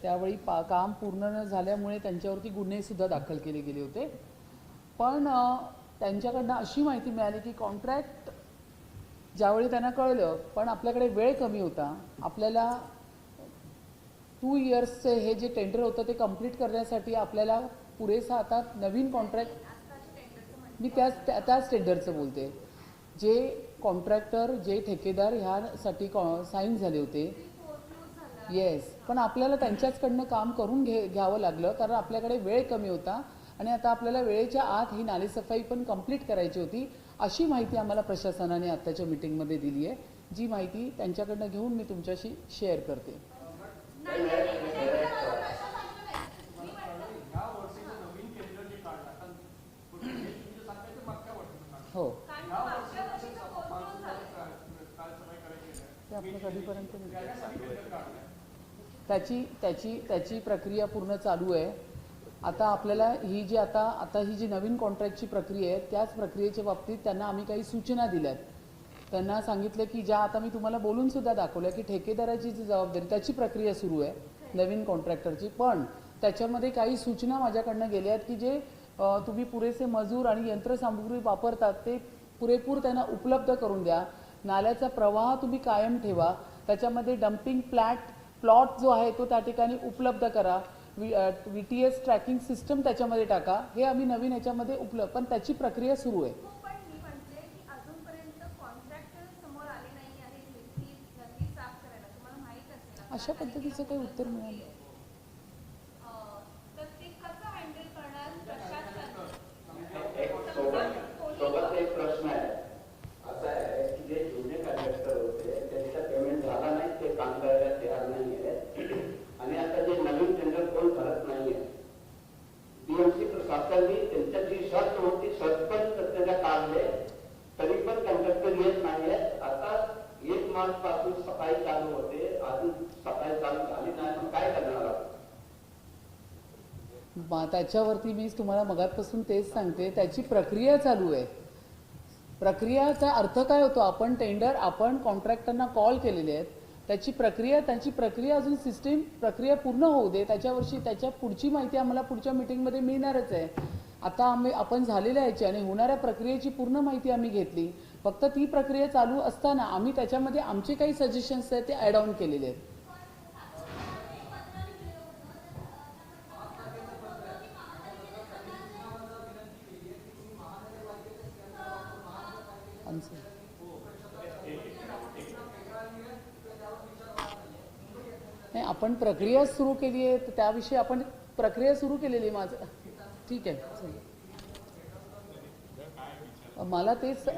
त्यावेळी काम पूर्ण न झाल्यामुळे त्यांच्यावरती गुन्हेसुद्धा दाखल केले गेले होते. पण त्यांच्याकडनं अशी माहिती मिळाली की कॉन्ट्रॅक्ट ज्यावेळी त्यांना कळलं, पण आपल्याकडे वेळ कमी होता, आपल्याला 2 इयर्सचे हे जे टेंडर होतं ते कंप्लीट करण्यासाठी आपल्याला पुरेसा आता नवीन कॉन्ट्रॅक्ट, मी त्याच टेंडरचं बोलते, जे कॉन्ट्रॅक्टर जे ठेकेदार ह्यासाठी साईन झाले होते. येस, पण आपल्याला त्यांच्याचकडनं काम करून घ्यावं लागलं कारण आपल्याकडे वेळ कमी होता आणि आता आपल्याला वेळेच्या आत ही नालेसफाई पण कंप्लीट करायची होती. अशी माहिती आम्हाला प्रशासनाने आत्ताच्या मीटिंगमध्ये दिली आहे, जी माहिती त्यांच्याकडनं घेऊन मी तुमच्याशी शेअर करते. हो, ते आपलं कधीपर्यंत त्याची प्रक्रिया पूर्ण चालू आहे. आता आपल्याला ही जी नवीन कॉन्ट्रॅक्टची प्रक्रिया आहे त्याच प्रक्रियेच्या बाबतीत त्यांना आम्ही काही सूचना दिल्यात. त्यांना सांगितलं की ज्या आता मी तुम्हाला बोलून सुद्धा दाखवलं की ठेकेदाराची जी जबाबदारी त्याची प्रक्रिया सुरू आहे नवीन कॉन्ट्रॅक्टरची, पण त्याच्यामध्ये काही सूचना माझ्याकडनं गेल्या आहेत की जे तुम्ही पुरेसे मजूर आणि यंत्रसामुग्री वापरतात ते पुरेपूर त्यांना उपलब्ध करून द्या. नाल्याचा प्रवाह तुम्ही कायम ठेवा, त्याच्यामध्ये डम्पिंग प्लॉट जो आहे तो त्या ठिकाणी उपलब्ध करा, VTS ट्रॅकिंग सिस्टम त्याच्यामध्ये टाका. हे आम्ही नवीन ह्याच्यामध्ये उपलब्ध, पण त्याची प्रक्रिया सुरू आहे. अशा पद्धतीचं काही उत्तर मिळालं सोबत एक प्रश्न आहे, असा आहे की जे जुने कॉन्ट्रॅक्टर होते त्यांचा पेमेंट झाला नाही, ते काम करायला तयार नाही आहे आणि आता जे नवीन टेंडर कोण करत नाही आहे, BMC प्रशासनाने त्यांच्या जी शर्त होती शर्त पण त्याला काढले तरी पण कॉन्ट्रॅक्टर येत नाही आहेत. आता 1 मार्च पासून सफाई चालू होते, अजून सफाई चालू झाली नाही, पण काय करणार आहात? त्याच्यावरती मी तुम्हाला मगापासून तेच सांगते, त्याची प्रक्रिया चालू आहे. प्रक्रियाचा अर्थ काय होतो, आपण कॉन्ट्रॅक्टरना कॉल केलेले आहेत, त्यांची प्रक्रिया अजून सिस्टीम प्रक्रिया पूर्ण होऊ दे, त्याच्या पुढची माहिती आम्हाला पुढच्या मीटिंगमध्ये मिळणारच आहे. आता आपण झालेल्या याची आणि होणाऱ्या प्रक्रियेची पूर्ण माहिती आम्ही घेतली. फक्त ती प्रक्रिया चालू असताना आम्ही त्याच्यामध्ये आमचे काही सजेशन्स आहेत ते ॲड ऑन केलेले आहेत. नाही, आपण प्रक्रिया सुरू केली आहे, त्याविषयी आपण प्रक्रिया सुरू केलेली. माझं ठीक आहे, मला तेच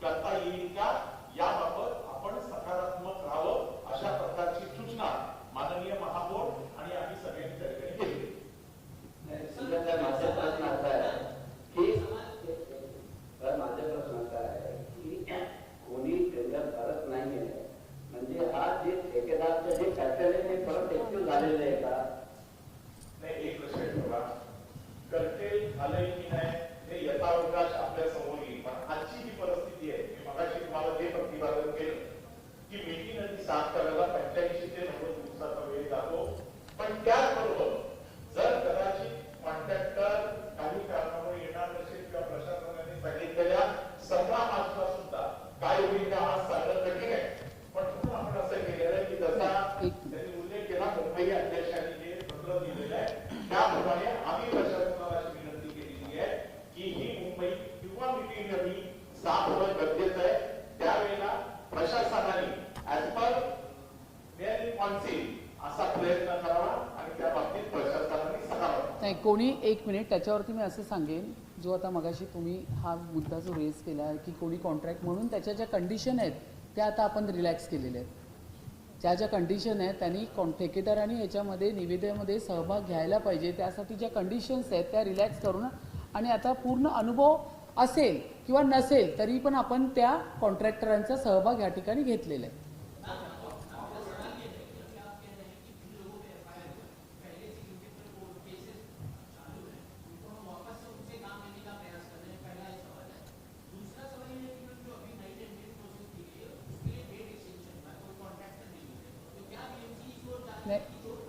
करता येईल का याबाबत आपण सकारात्मक राहावं अशा प्रकारची साफ करायला 85 ते 90 दिवसाचा वेळ जातो. पण त्याचबरोबर जर कदाचित कॉन्ट्रॅक्टर काही कारणामुळे येणार नसेल किंवा प्रशासनाने सांगितलेल्या 15 मार्चला सुद्धा काय होईल का आज सांगणं कठीण आहे. पण म्हणून आपण असं केलेलं आहे की जसा त्यांनी उल्लेख केला मुंबई अध्यक्षांनी जे पत्र दिलेलं आहे त्याप्रमाणे आम्ही प्रशासनाला अशी विनंती केलेली आहे की ही मुंबई किंवा मिटिंग साफ होणं गरजेचं आहे. त्यावेळेला प्रशासनाने ऍज पर मेअर कॉन्सिल असा प्रयत्न करावा आणि त्या बाबतीत प्रशासनाने सकारात्मक नाही कोणी एक मिनिट त्याच्यावरती मी असं सांगेन जो आता मगाशी तुम्ही हा मुद्दा जो रेज केला आहे की कोणी कॉन्ट्रॅक्ट म्हणून त्याच्या ज्या कंडिशन आहेत त्या आता आपण रिलॅक्स केलेल्या आहेत. ज्या कंडिशन आहेत त्यांनी ठेकेदारांनी याच्यामध्ये निविदेमध्ये सहभाग घ्यायला पाहिजे. त्यासाठी ज्या कंडिशन्स आहेत त्या रिलॅक्स करून आणि आता पूर्ण अनुभव असेल किंवा नसेल तरी पण आपण त्या कॉन्ट्रॅक्टरांचा सहभाग या ठिकाणी घेतलेला आहे.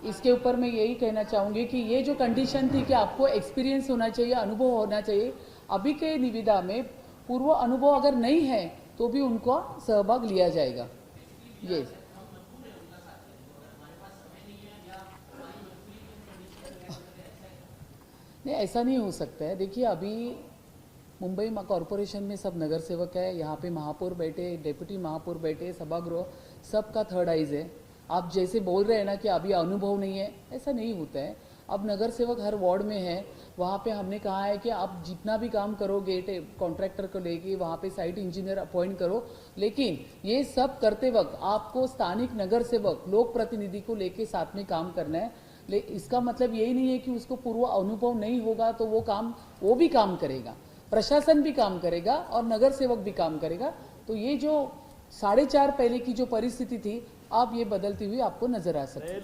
इसके ऊपर मैं यही कहना चाहूँगी कि ये जो कंडीशन थी कि आपको एक्सपीरियंस होना चाहिए, अनुभव होना चाहिए, अभी के निविदा में पूर्व अनुभव अगर नहीं है तो भी उनको सहभाग लिया जाएगा. ये नहीं ऐसा नहीं हो सकता है. देखिए अभी मुंबई कॉरपोरेशन में सब नगर सेवक है, यहाँ पे महापौर बैठे, डेप्यूटी महापौर बैठे, सभागृह सबका थर्ड आइज है. आप जैसे बोल रहे हैं ना कि अभी अनुभव नहीं है, ऐसा नहीं होता है. अब नगर सेवक हर वार्ड में है, वहाँ पे हमने कहा है कि आप जितना भी काम करोगे कॉन्ट्रैक्टर को लेके वहाँ पे साइट इंजीनियर अपॉइंट करो, लेकिन ये सब करते वक्त आपको स्थानिक नगर सेवक लोक प्रतिनिधि को लेके साथ में काम करना है. इसका मतलब यही नहीं है कि उसको पूर्व अनुभव नहीं होगा तो वो भी काम करेगा, प्रशासन भी काम करेगा और नगर सेवक भी काम करेगा. तो ये जो 4.5 पहले की जो परिस्थिति थी अब ये बदलती हुई आपको नजर आ सकती है.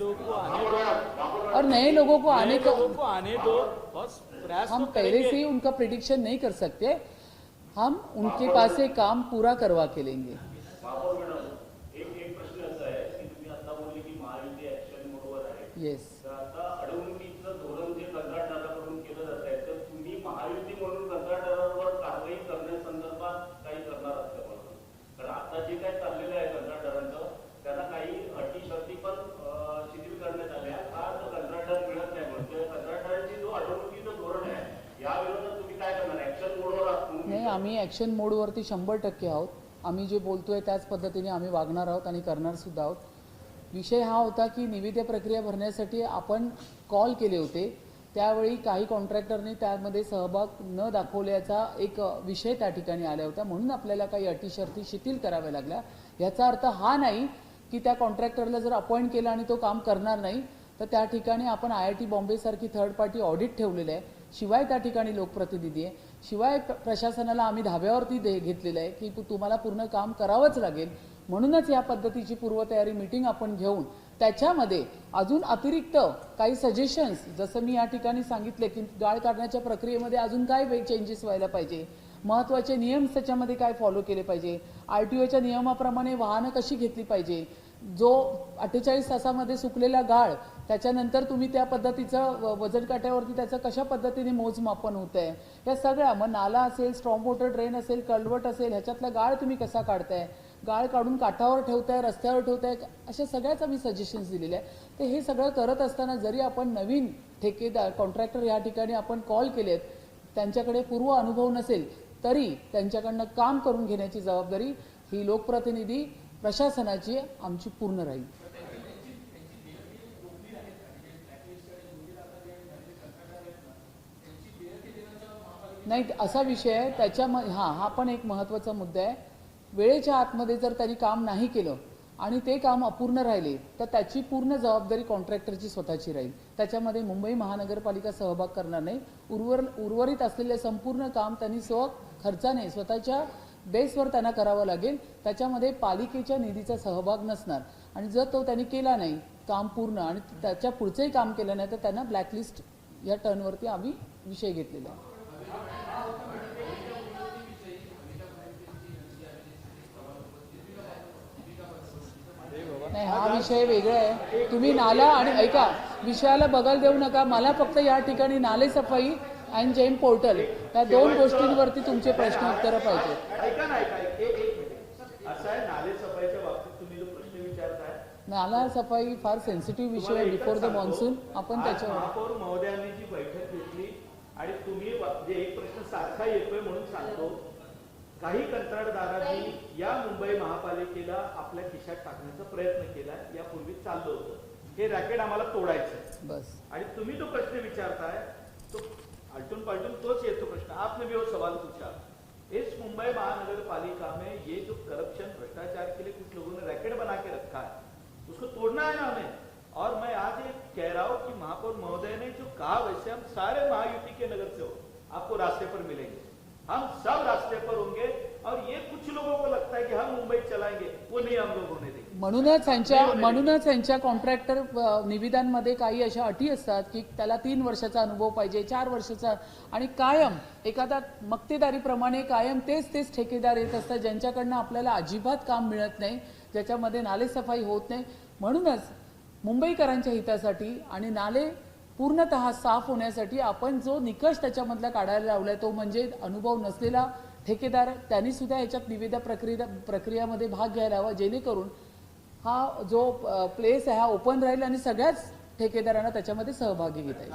और नए लोगों को आने दो बस प्रयास हम तो पहले करेंगे. से ही उनका प्रिडिक्शन नहीं कर सकते. हम उनके पास से काम पूरा करवा के लेंगे. महापौर मॅडम एक प्रश्न असा आहे की तुम्ही आता बोलले की महायुती ऍक्शन मोडवर आहे. येस तर आता अडवणुकीचं धोरण जे कंत्राटदाराकडून केलं जात आहे तर तुम्ही महायुती म्हणून कंत्राटदारावर कारवाई करण्यासंदर्भात काही करणार आहात का म्हणून? कारण आता जे काय चाललेलं आहे कंत्राटदारांचं त्यांना काही अटी शर्ती पण शिथिल करण्यात आल्या. आज कंत्राटदार मिळत नाही म्हणून कंत्राटदारांची जो अडवणुकीचं धोरण आहे या विरोधात तुम्ही काय करणार? ऍक्शन मोडवर आहात? नाही आम्ही ॲक्शन मोडवरती 100% आहोत. आम्ही जे बोलतोय त्याच पद्धतीने आम्ही वागणार आहोत आणि करणार सुद्धा आहोत. विषय हा होता की निविदा प्रक्रिया भरण्यासाठी आपण कॉल केले होते, त्यावेळी काही कॉन्ट्रॅक्टरने त्यामध्ये सहभाग न दाखवल्याचा एक विषय त्या ठिकाणी आला होता, म्हणून आपल्याला काही अटी शर्ती शिथिल कराव्या लागल्या. याचा अर्थ हा नाही की त्या कॉन्ट्रॅक्टरला जर अपॉइंट केलं आणि तो काम करणार नाही तर त्या ठिकाणी आपण IIT बॉम्बे सारखी थर्ड पार्टी ऑडिट ठेवलेलं आहे. शिवाय त्या ठिकाणी लोकप्रतिनिधी आहे, शिवाय प्रशासनाला आम्ही धाब्यावरती घेतलेलं आहे की तुम्हाला पूर्ण काम करावंच लागेल. म्हणूनच या पद्धतीची पूर्वतयारी मीटिंग आपण घेऊन त्याच्यामध्ये अजून अतिरिक्त काही सजेशन्स, जसं मी या ठिकाणी सांगितले की गाळ काढण्याच्या प्रक्रियेमध्ये अजून काय चेंजेस व्हायला पाहिजे, महत्त्वाचे नियम त्याच्यामध्ये काय फॉलो केले पाहिजे, RTOच्या नियमाप्रमाणे वाहनं कशी घेतली पाहिजे, जो 48 तासामध्ये सुकलेला गाळ त्याच्यानंतर तुम्ही त्या पद्धतीचं वजन काट्यावरती त्याचं कशा पद्धतीने मोजमापन होत आहे, या सगळ्या, मग नाला असेल, स्ट्रॉंग वॉटर ड्रेन असेल, कल्वर्ट असेल, ह्याच्यातला गाळ तुम्ही कसा काढताय, गाळ काढून काठावर ठेवताय, रस्त्यावर ठेवताय, अशा सगळ्याच आम्ही सजेशन्स दिलेले आहे. तर हे सगळं करत असताना जरी आपण नवीन ठेकेदार कॉन्ट्रॅक्टर या ठिकाणी आपण कॉल केलेत, त्यांच्याकडे पूर्व अनुभव नसेल तरी त्यांच्याकडनं काम करून घेण्याची जबाबदारी ही लोकप्रतिनिधी प्रशासनाची आमची पूर्ण राहील. नाही असा विषय आहे त्याच्यामध्ये. हा पण एक महत्त्वाचा मुद्दा आहे. वेळेच्या आतमध्ये जर त्यांनी काम नाही केलं आणि ते काम अपूर्ण राहिले तर त्याची पूर्ण जबाबदारी कॉन्ट्रॅक्टरची स्वतःची राहील. त्याच्यामध्ये मुंबई महानगरपालिका सहभाग करणार नाही. उर्वरित असलेले संपूर्ण काम त्यांनी खर्चाने स्वतःच्या बेसवर त्यांना करावं लागेल. त्याच्यामध्ये पालिकेच्या निधीचा सहभाग नसणार आणि जर तो त्यांनी केला नाही काम पूर्ण आणि त्याच्या पुढचंही काम केलं नाही तर त्यांना ब्लॅकलिस्ट या टर्नवरती आम्ही विषय घेतलेला आहे. नाही, हा विषय वेगळा आहे. तुम्ही नाला आणि ऐका, विषयाला बघायला देऊ नका. मला फक्त या ठिकाणी नाले सफाई आणि जैन पोर्टल या दोन गोष्टींवरती तुमचे प्रश्न उत्तरं पाहिजे. ऐका ना, ऐका एक मिनिट. असं आहे, नाले सफाईच्या बाबतीत तुम्ही जो प्रश्न विचारताय, नाला सफाई फार सेन्सिटिव्ह विषय आहे. बिफोर द मान्सून आपण आज त्याच्यावर महापौर महोदयांनी जी बैठक घेतली आणि तुम्ही जे एक प्रश्न सारखा येतोय म्हणून सांगतो, काही कंत्राटदारांनी या मुंबई महापालिकेला आपल्या खिशात टाकण्याचा प्रयत्न केला. यापूर्वी चाललं होतं, हे रॅकेट आम्हाला तोडायचं. बस आणि तुम्ही जो प्रश्न विचारताय तो आलटून पालटून तोच येतो प्रश्न. आपने भी वो सवाल पूछा. इस मुंबई महानगर पालिका में ये जो करप्शन भ्रष्टाचार के लिए कुछ लोगों ने रैकेट बना के रखा है, उसको तोड़ना है ना हमें. और मैं आज ये कह रहा हूं कि महापौर महोदय ने जो कहा, वैसे हम सारे महायुति के नगर सेवक आपको रास्ते पर मिलेंगे. हम सब रास्ते पर होंगे. और ये कुछ लोगों को लगता है कि हम मुंबई चलाएंगे, वो नहीं हम लोग होने देंगे. म्हणूनच त्यांच्या कॉन्ट्रॅक्टर निविदांमध्ये काही अशा अटी असतात की त्याला 3 वर्षाचा अनुभव पाहिजे, 4 वर्षाचा, आणि कायम एखादा मक्तेदारीप्रमाणे कायम तेच ठेकेदार येत असतात ज्यांच्याकडनं आपल्याला अजिबात काम मिळत नाही, ज्याच्यामध्ये नाले सफाई होत नाही. म्हणूनच मुंबईकरांच्या हितासाठी आणि नाले पूर्णतः साफ होण्यासाठी आपण जो निकष त्याच्यामधला काढायला लावलाय तो म्हणजे अनुभव नसलेला ठेकेदार, त्यांनी सुद्धा याच्यात निविदा प्रक्रियामध्ये भाग घ्यायला हवा, जेणेकरून हा जो प्लेस आहे हा ओपन राहील आणि सगळ्याच ठेकेदारांना त्याच्यामध्ये सहभागी घेता येईल.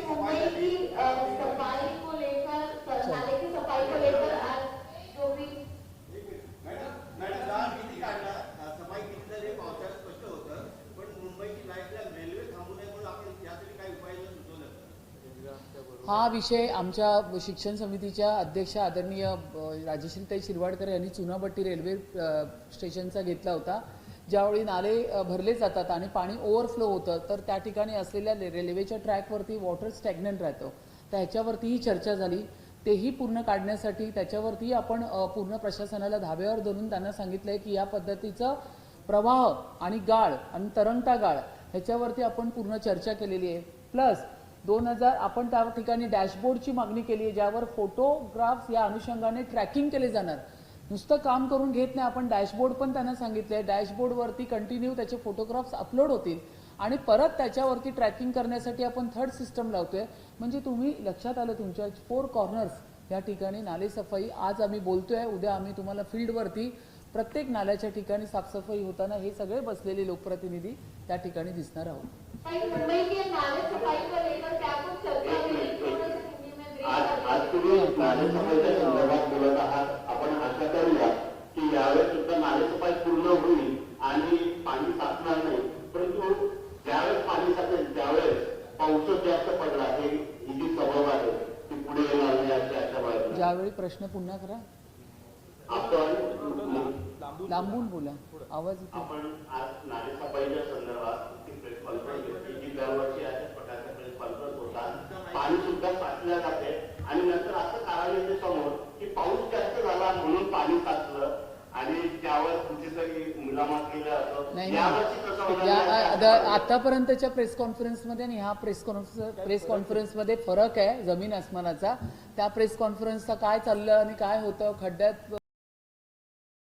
मुंबई की सफाई को लेकर, नाले की सफाई को लेकर आज जो भी सफाई किती हे पावसाळ्यात स्पष्ट होतं, पण मुंबईची लाईफला रेल्वे थांबू नये म्हणून आपण यासाठी काही उपाययोजना सुचवल्या. हा विषय आमच्या शिक्षण समितीच्या अध्यक्ष आदरणीय राजश्रीताई शिरवाडकर यांनी चुनाभट्टी रेल्वे स्टेशनचा घेतला होता. ज्यावेळी नाले भरले जातात आणि पाणी ओव्हरफ्लो होतं तर त्या ठिकाणी असलेल्या रेल्वेच्या ट्रॅकवरती वॉटर स्टॅग्नंट राहतं. तर ह्याच्यावरतीही चर्चा झाली. तेही पूर्ण काढण्यासाठी त्याच्यावरती आपण पूर्ण प्रशासनाला धाब्यावर धरून त्यांना सांगितलंय की या पद्धतीचं प्रवाह आणि गाळ आणि तरंगता गाळ ह्याच्यावरती आपण पूर्ण चर्चा केलेली आहे. प्लस 2000 आपण त्या ठिकाणी डॅशबोर्डची मागणी केली आहे ज्यावर फोटोग्राफ्स या अनुषंगाने ट्रॅकिंग केले जाणार. नुसतं काम करून घेत नाही आपण, डॅशबोर्ड पण त्यांना सांगितलंय. डॅशबोर्डवरती कंटिन्यू त्याचे फोटोग्राफ्स अपलोड होतील आणि परत त्याच्यावरती ट्रॅकिंग करण्यासाठी आपण थर्ड सिस्टम लावतोय. म्हणजे तुम्ही लक्षात आलं, तुमच्या 4 कॉर्नर्स या ठिकाणी नाले सफाई आज आम्ही बोलतोय, उद्या आम्ही तुम्हाला फील्डवरती प्रत्येक नाल्याच्या ठिकाणी साफसफाई होताना हे सगळे बसलेले लोकप्रतिनिधी त्या ठिकाणी दिसणार आहोत. मुंबई के नाले सफाई को लेकर क्या कुछ चर्चा हुई? थोड़ा सा हिंदी में brief आज तुम्ही नाले सफाईच्या संदर्भात बोलत आहात. आपण आशा करूया की यावेळेस सुद्धा नाले सफाई पूर्ण होईल आणि पाणी साचणार नाही. परंतु ज्यावेळेस पाणी साचेल त्यावेळेस पाऊसच जास्त पडला, हे ही जी सबब आहे ती पुढे येणार नाही अशी आशा बाळगली. ज्यावेळी प्रश्न पुन्हा करा, आपण लांबून बोला, आवाज येतो. आपण आज नाले सफाईच्या संदर्भात प्रेस कॉन्फरन्स घेतली की दरवर्षी अशाच प्रकारचा प्रेस कॉन्फरन्स होता. पाणी सुद्धा साचल्या जाते आणि नंतर असं कारण येते समोर की पाऊस जास्त झाला म्हणून पाणी साचलं आणि त्यावर कुठेतरी मुलामात केलं असं. नाही यावर्षी तसं होणार नाही. आतापर्यंतच्या प्रेस कॉन्फरन्समध्ये आणि ह्या प्रेस कॉन्फरन्समध्ये फरक आहे जमीन आसमानाचा. त्या प्रेस कॉन्फरन्सचा काय चाललं आणि काय होतं, खड्ड्यात